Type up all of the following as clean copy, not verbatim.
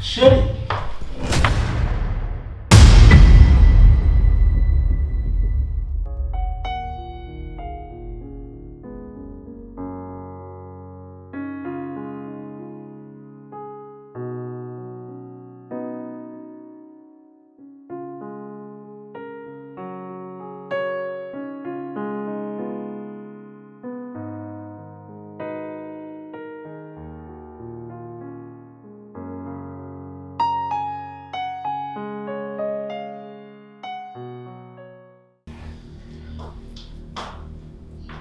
Sheri.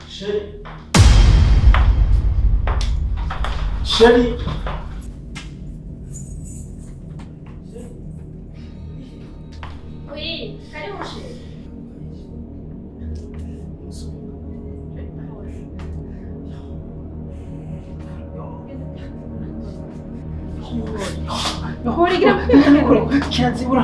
Sheri. Sheri. Oui, karibu Sheri. Kirazibura.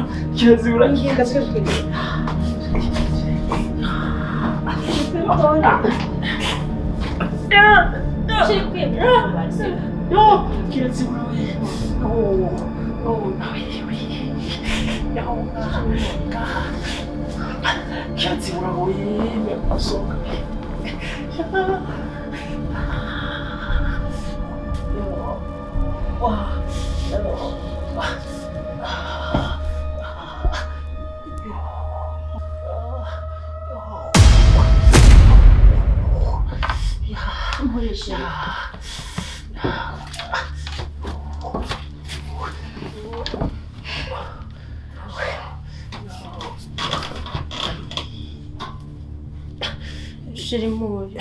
Sheri mubi.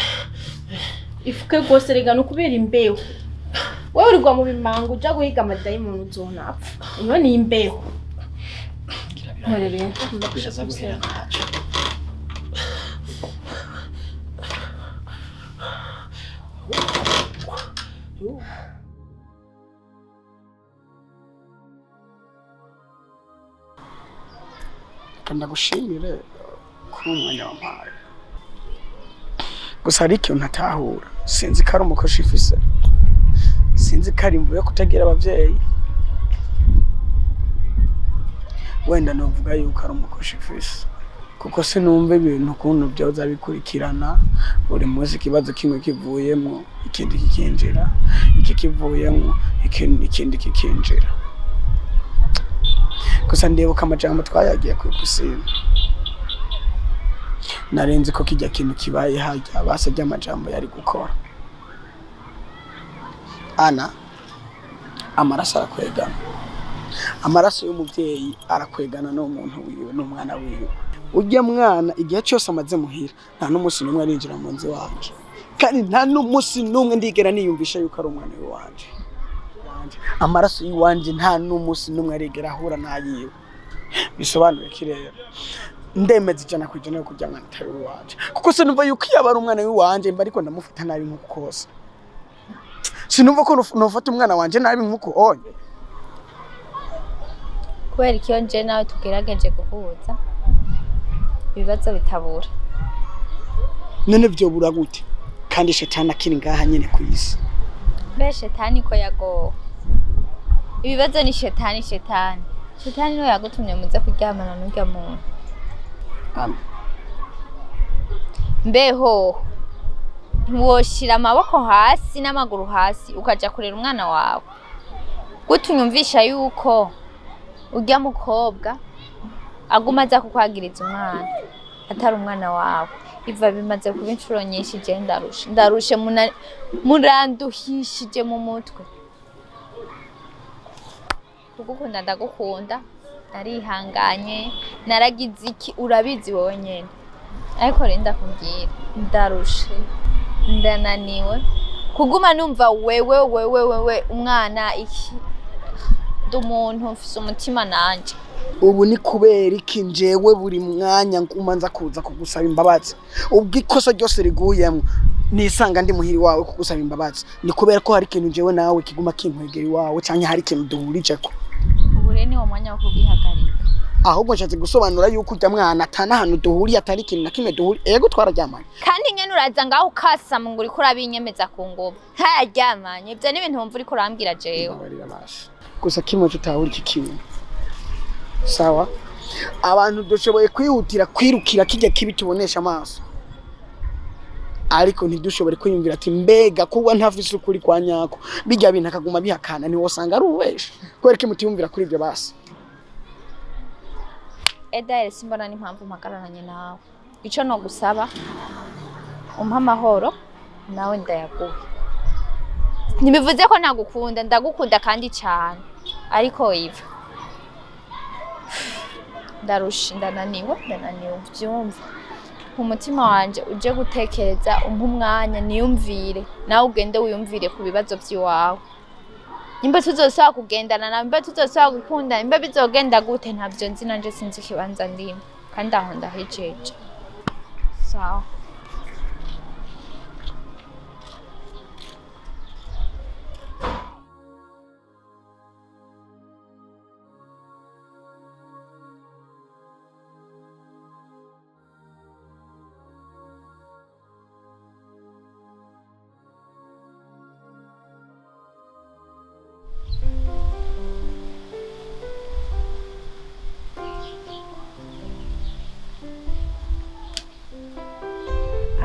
Ifuke gose rega no kubera imbeho. Wewe urigwa mu bimango uja guhiga amadayimoni uzonapfa. Iyo ni imbeho. Nkorere ndakushaka gusera. Ndagushimire kuri umwanya wampaye. Gusa hari ikintu ntatahura, sinzi ko ari umukoshi ifise, sinzi ko ari imvuye kutagira abavyeyi, wenda novuga yuko ari umukoshi ifise kuko sinumva ibintu ukuntu byoza bikurikirana buri munsi ikibazo kimwe kivuyemo ikindi kikinjira, iki kivuyemo ikindi kikinjira. Gusa ndibuka amajambo twayagiye ku pisine, narenze ko kijya kintu kibaye hajya basabye amajambo yari gukora. Ana amaraso arakwegana, amaraso y'umuvyeyi arakwegana n'umuntu wiwe n'umwana wiwe. Ujya mwana igihe cyose amaze muhira nta n'umunsi n'umwe arinjira mu nzi wanje, kandi nta n'umunsi n'umwe ndigera niyumvisha yuko ari umwana wanje. Amaraso yiwanje nta n'umunsi n'umwe arigera ahura nayiwe. Bisobanuye ki rero ndemeza ijana ku ijana yo kurya mwana atari wanje, kuko sinumva yuko iyo ari umwana w'iwanje mba ariko ndamufata nabi nk'uko kose. Sinumva ko nofata umwana wanje nabi nk'uko onye. Kubera ikiyo nje nawe tugerageje guhuza ibibazo bitabura. None vyobura gute kandi shetani akiri ngaha nyene ku isi? Be shetani ko yago. Ibibazo ni shetani. Shetani no yagutumye muze kuryamana n'urya muntu. Mbeho ntiwoshira amaboko hasi n'amaguru hasi ukaja kurera umwana wawe. Gutunyumvisha yuko urya mukobwa aguma aza kukwagiriza umwana atari umwana wawe. Iva bimaze kuba inshuro nyinshi je ndarushe muranduhishije mu mutwe. Kugukunda ndagukunda, narihanganye, naragize iki urabizi wowe nyene. Ariko rero ndakubwira ndarushe, ndananiwe kuguma numva wewe umwana iki umuntu ufise umutima nanje. Ubu ni kubera iki njewe buri mwanya ngumanza kuza kugusaba imbabazi? Ubwo ikosa ryose riguyemo nisanga ndi muhiri wawe kugusaba imbabazi, ni kubera ko hari ikintu njewe nawe kiguma kinkwegera iwawe cyangwa hari ikintu duhurije ko. Ubu rero ni wo mwanya wo kugihagarika. ahubwo nshatse gusobanura yuko ujya mwana atana hano duhuriye atari ikintu na kimwe duhuriye ego twararyamanye kandi nyene uraza ngaho ukasama ngo uriko urabinyemeza ku ngobo ntayaryamanye ivyo ni ibintu wumva uriko urambwira jewe gusa kimwe tutahura iki kintu sawa abantu dushoboye kwihutira kwirukira kijya kibi tubonesha amaso ariko ntidushobore kwiyumvira ati mbega kuba ntafise ukuri kwa nyako bijya bintu akaguma bihakana ni wosanga ari ubesha kwera ki mutiyumvira kuri ibyo basi Eda simbona n'impamvu mpagararanye nawe ico no gusaba umpa amahoro nawe ndayaguha ntibivuze ko nagukunda ndagukunda kandi cyane ariko iva ndarusha ndananiwe byumva umutima wanje uje gutekereza umpa umwanya niyumvire nawe ugende wiyumvire ku bibazo by'iwawe nimba tuzosaba kugendana na nimba tuzosaba gukunda nimba bizogenda gute ntavyo nzi nanje sinzi kibanza ndimo kandi aho ndahejeje sawa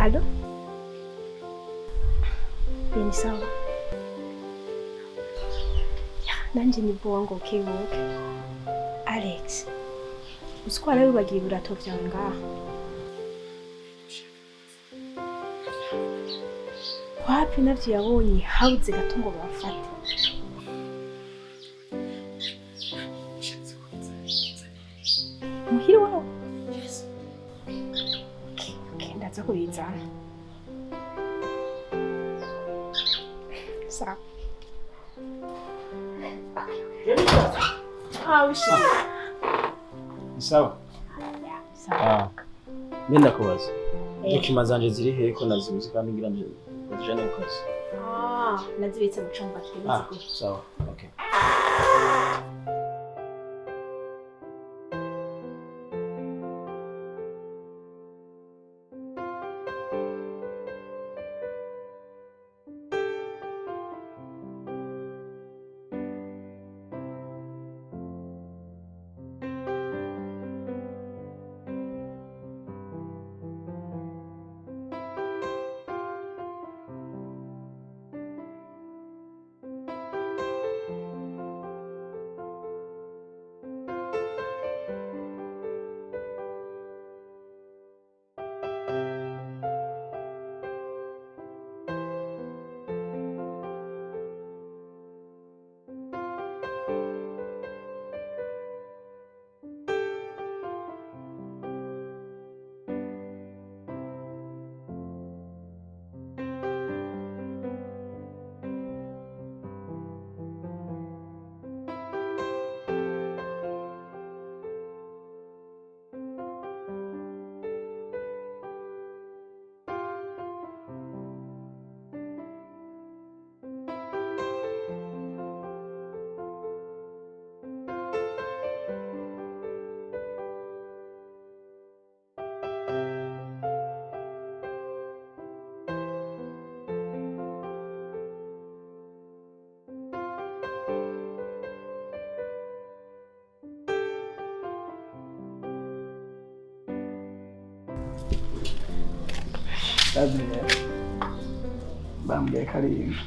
Allô? Bini sawa. Nanje ni bongo kibuke. Alex. Usikwala wibagiye ibirato byawe ngaha. Wapi navyo yabonye habuze gato ngo bafate. Muhiri wawe. Ndaza kubizana. Sawa. Ushi. Sawa. Sawa. Nenda kubaza. Dokima zanje ziri he ko nazibuze kandi ngira nje kujana mu kazi. Nazibitse mu cyumba kibizi. Sawa. Okay. Bambwiye ko ari inka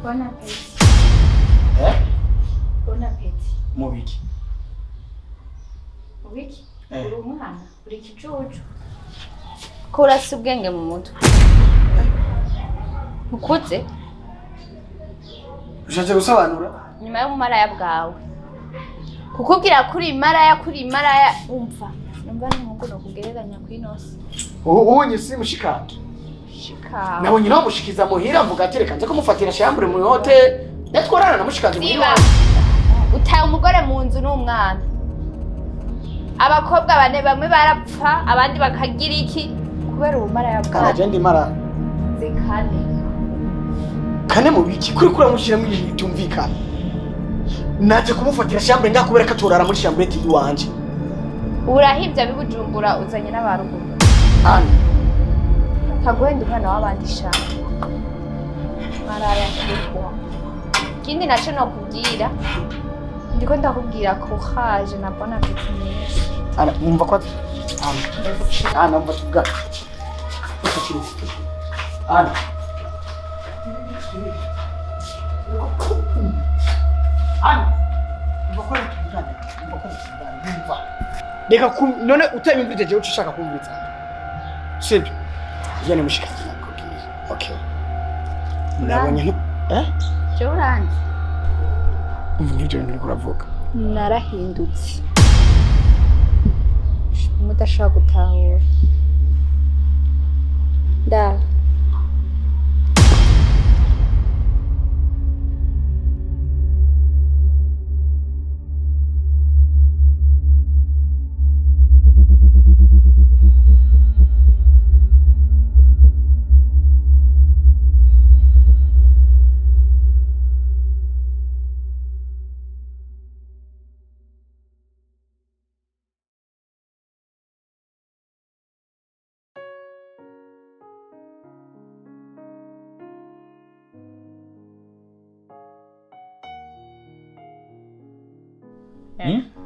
Bon appétit. Eh? Bon appétit. Mubiki. Wiki? Uri umwana? Uri ikijuju? Ko urasi ubwenge mu mutwe? Ukuze? Ushatse gusobanura? Nyuma y'ubumaraya bwawe. Kukubwira kuri imaraya umva. Numva n'umuhungu nokugereranya kw'inosi. Ubonye si mushikanje. Shika. Nawe nyina mushikiza muhira mvuga ati reka nze kumufatira shambure mu hotel. Natwarana na mushikanje muhira. Utaye umugore mu nzu n'umwana. Abakobwa bane bamwe barapfa abandi bakagira iki kubera ubumaraya bwawe. Agenda imara. Zikane. Kane mubiki kuri kuramushira mu ibintu byumvikana. Naje kumufatira shambure ndakubera ko atorara muri shambure wanje. Urahivya bibujumbura uzanye n'abaruguru. Ani. Kagwenda umwana w'abandi shamba. Maraya kikuwa. Kindi naco nokubwira. Ndiko ndakubwira ko haje na bona fitness. Ana umva ko Ana umva tuvuga. Ana. Ana. Reka none utabimvije je ushaka kumviriza. Sibyo. Yane mushikazi nakubwiye. Okay. Nabonye Je uranzi. Nivyo ndi kuravuga. Narahindutse. Mudashaka gutahura. Da.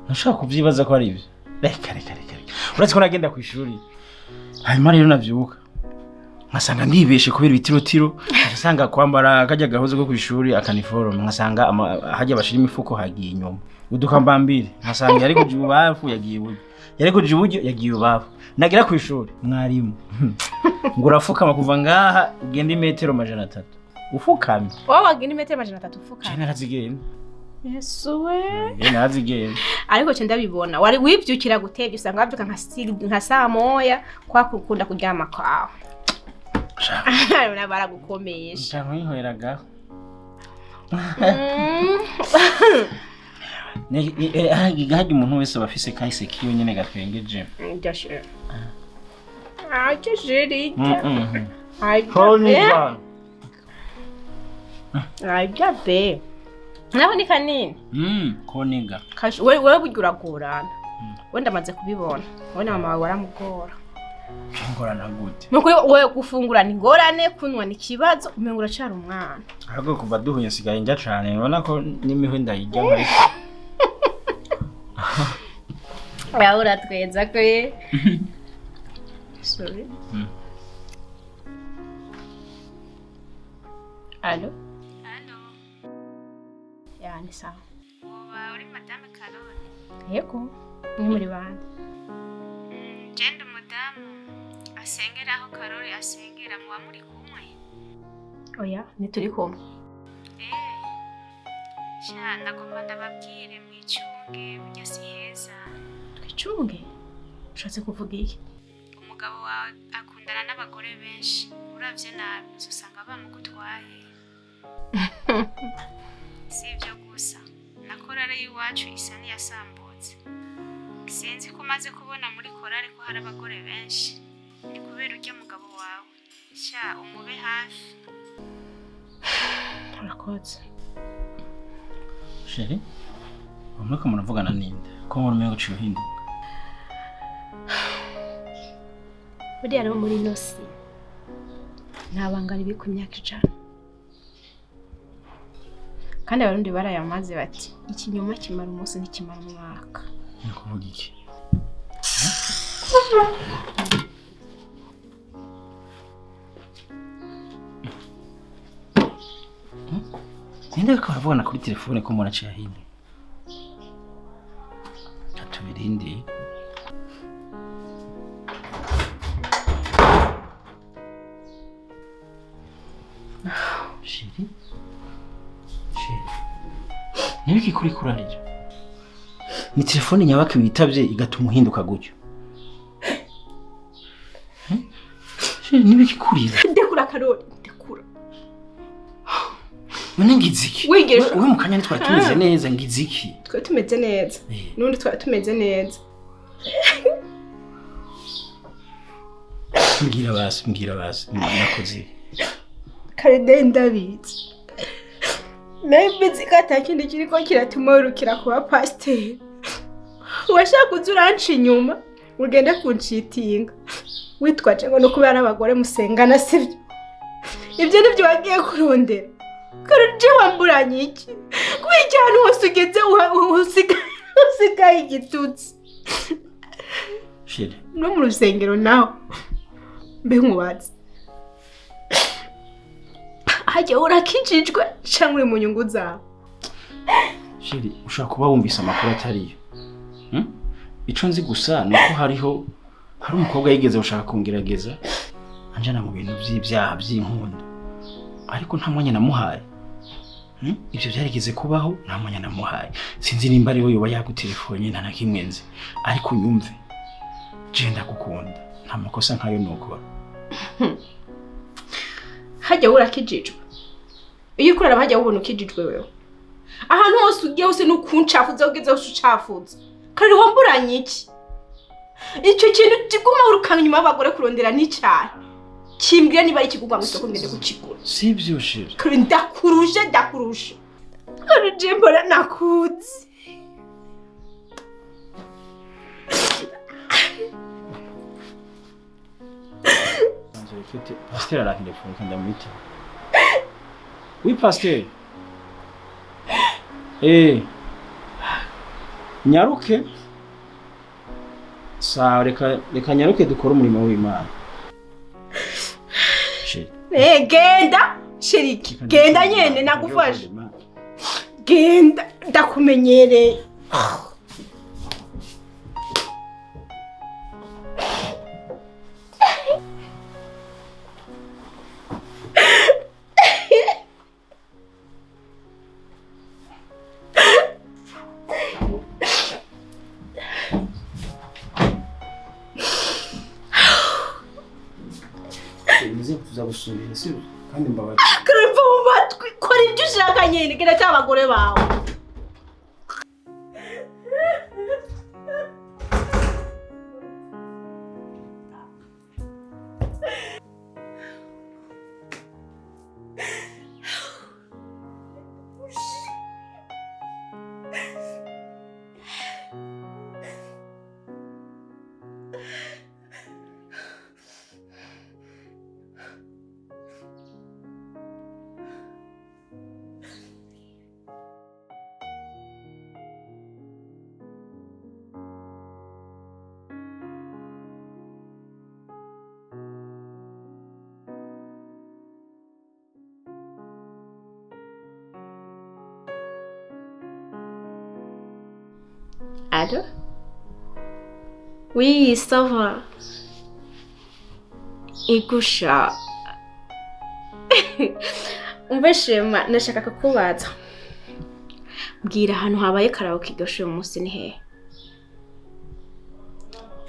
Nashaka kuvyibaza ko ari ivyo. Reka. Uretse ko nagenda ku ishuri. Hanyuma rero navyuka. Nkasanga ndibeshe kubera ibitirotiro, nkasanga kwambara kajya gahoze ko ku ishuri akaniforme, nkasanga hajya bashira imifuko hagiye inyuma. Udukambambire, nkasanga yari kuja ubafu yagiye iburyo. Yari kuja iburyo yagiye ubafu. Nagira ku ishuri mwarimu. Ngo urafukama kuva ngaha ugenda imetero 300. Ufukamye. Wowe wagenda imetero 300 ufukamye. Cyane razigenda. Yesu we. Nazigenda. Ariko cyo ndabibona. Wari wivyukira gutevye usanga wavyuka nka saa moya kwa kukunda kuryama kwawe. Nabara gukomesha. Ntango yinkoreraga. Hagi umuntu wese bafise kahise kiyo nyene gatwengeje. Ndashira. Jeri. Be. Naho ni kanini? Koniga. Kashi wewe buguragurana. Wenda maze kubibona. Wenda mama wawe waramugora. Ngorana gute? Nuko wewe gufungura ni ngorane, kunywa ni kibazo, umengura cyari umwana. Ahubwo kuva duhuye sigaye njya cyane, ubona ko n'imihwe ndayijya muri. Yaura tweza kwe. Sorry. Allo? Yani sawa. Woba uri madame Karori? Yego. Ni muri bande. Jenda umudamu asengera aho Karori asengera muba muri kumwe? Oya, ni turi kumwe. Sha ndagomba ndababwire mwicunge burya si heza. Twicunge? Ushatse kuvuga iki? Umugabo wawe akundana n'abagore benshi. Uravye nabi usanga bamugutwaye. Sivyo gusa. Na korale y'iwacu isa n'iyasambutse. Sinzi ko maze kubona muri korale ko hari abagore benshi. Ni kubera urya mugabo wawe. Sha umube hafi. Urakoze. Sheri? Umwuka muravugana ninde? Ko muri mwe guciye uhinduka. Buriya rero muri nosi. Ntabangana ibiko imyaka 100. Kandi abarundi barayamaze bati ikinyoma kimara umunsi ntikimara umwaka. Ni kuvuga iki? Ninde ko aravugana kuri telefone ko mbona ciye hino? Sheri? Sheri. Nibiki kuri kurarira? Ni telefone nyabaki witavye igatuma uhinduka gutyo. Sheri nibiki kurira? Ndekura Karori, ndekura. None ngiziki? Wewe mukanya nitwara tumeze neza ngiziki? Twari tumeze neza. Nundi twari tumeze neza. Mbwira basi, nakoze. Karede ndabizi. Nabizi kata kindi kiriko kiratuma urukira kuba pasteur. Washaka uzuranca inyuma, ugende kuncitinga. Witwaje ngo no kubera abagore musengana sivyo. Ibyo nibyo wagiye kurondera. Karuje wamburanye iki? Kwiki hano hose ugeze usigaye igitutsi. Sheri. No mu rusengero nawe. Mbe nkubaze. Hajya urakijijwe cyangwa uri mu nyungu zawe. Sheri, ushaka kuba wumvise amakuru atariyo. Ico nzi gusa nuko hari umukobwa yigeze ushaka kungerageza anjana mu bintu by'ibyaha by'inkunda. Ariko nta mwanya namuhaye. Ibyo byarigeze kubaho nta mwanya namuhaye. Sinzi nimba ari we yoba yagutelefone nta nakimwe nzi. Ariko nyumve. Je ndagukunda. Nta makosa nkayo nukora. Hajya urakijijwe. Iyo ukorera hajya ubona ukijijwe wewe. Ahantu hose ugiye hose nukuncafuza ugeze hose ucafuza. Kari wamburanye iki? Icyo kintu kiguma urukanga nyuma y'abagore kurondera n'icyaha. Kimbwira niba ari kigugwa mu isoko ngende kukigura. Sibyo Sheri. Kari ndakuruje. Kari je mbona nakuzi. Pasteur arahinde funika ndamwita. Oui pasteur. Nyaruke. Sawa reka nyaruke dukora umurimo w'Imana. Sheri. Genda. Sheri, genda nyene nagufasha. Genda ndakumenyereye. Tuzagusubira sibyo kandi mbabaye. Karumva mu matwi kora ibyo ushaka nyene genda cy'abagore bawe. Allô? Oui, ça va. Igusha. Umveshema nashaka kukubaza. Mbwira ahantu habaye karaoke igoshe uyu munsi ni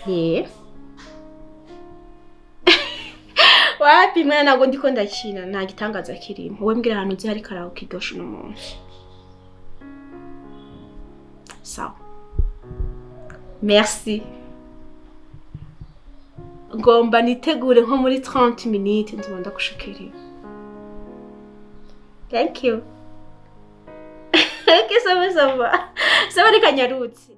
hehe? Wapi mwana ntabwo ndiko ndakina nta gitangaza kirimo. Wowe mbwira ahantu uzi hari karaoke igoshe uyu munsi. Sawa. Merci. Ngomba nitegure nko muri 30 minutes nzonda kushikirira. Thank you. Okay, ça va. Ça va nikanyarutse.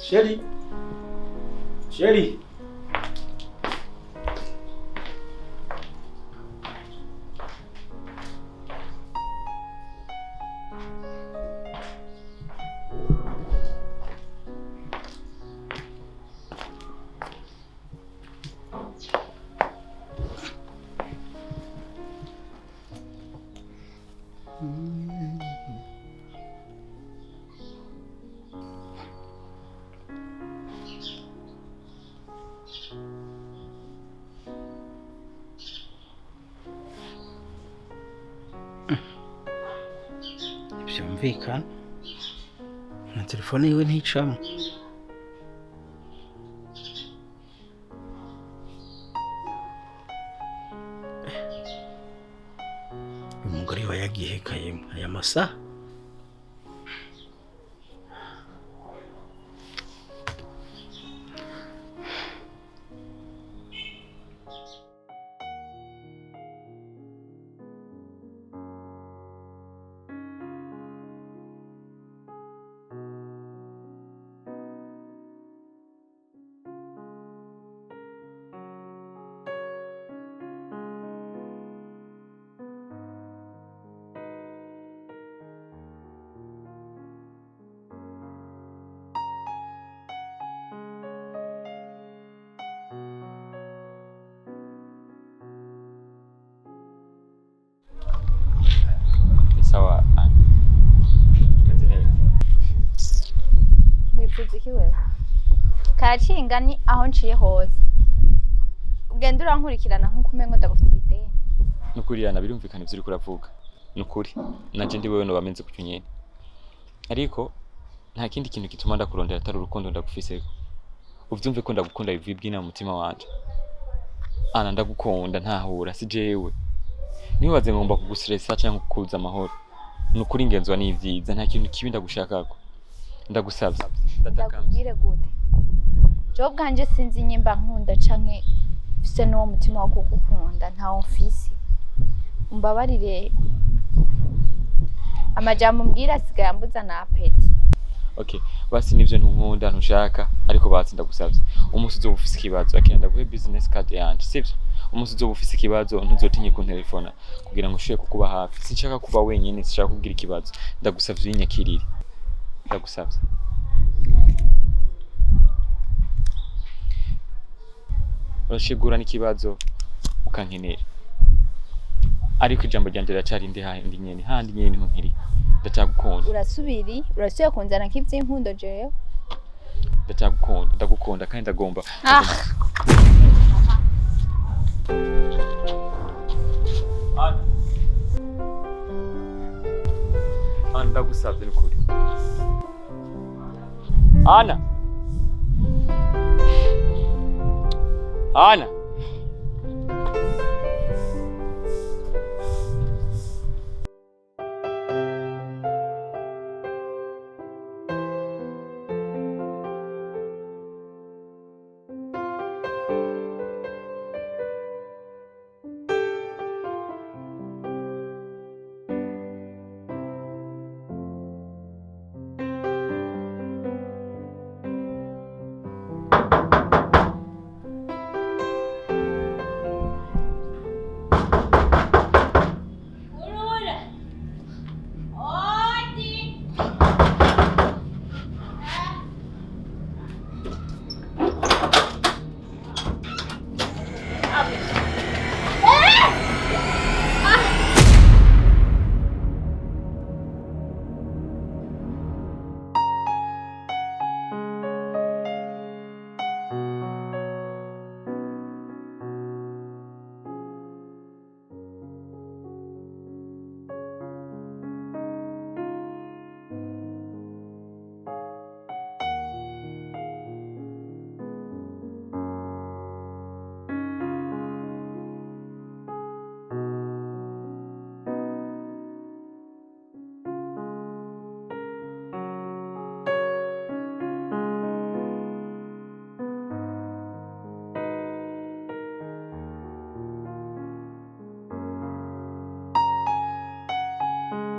Sheri. Sheri. Byumvikana na telefone yiwe nticamo. Umugore we yagihekayemo aya masaha. Sawa. Meze neza. Wifuza iki wewe? Karacinga ni aho nciye hose. Ugenda urankurikirana nkuko umengo ndagufitiye ideni. Nukuri yana birumvikana ivyo uriko uravuga. Nukuri. Naje ndi wewe no bamenze ku cyunyene. Ariko nta kindi kintu gituma ndakurondera atari urukundo ndagufiseko. Uvyumve ko ndagukunda bivuye bwina mu mutima wanje. Ana ndagukunda ntahura si jewe. Nibaze ngomba kugustressa cyangwa kukuza amahoro. Nukuri ingenzwa n'ivyiza nta kintu kibi ndagushakako. Ndagusavye. Ndakubwire gute? Jo bwanje sinzi nyimba nkunda canke fise no mutima wo kugukunda nta ofisi. Umbabarire. Amajambo mbwira asigaye ambuza na apeti. Okay, basi nivyo ntunkunda ntushaka ariko basi ndagusavye. Umusi uzofise ikibazo akenda guhe business card yanje, sivyo? Umusi uzofise ikibazo ntuzotinye ku telefona kugira ngo ushobore kukuba hafi. Sinshaka kuba wenyene, sinshaka kugira ikibazo. Ndagusavye uyinyakirire. Ndagusavye. Urashigura n'ikibazo ukankenera. Ariko ijambo ryanje racari ndi handi nyene, handi nyene niho nkiri. Ndacagukunda. Urasubiye kunzana nk'ivy'inkundo jewe. Ndagukunda kandi ndagomba. Ana ndagusavye n'ukuri. Ana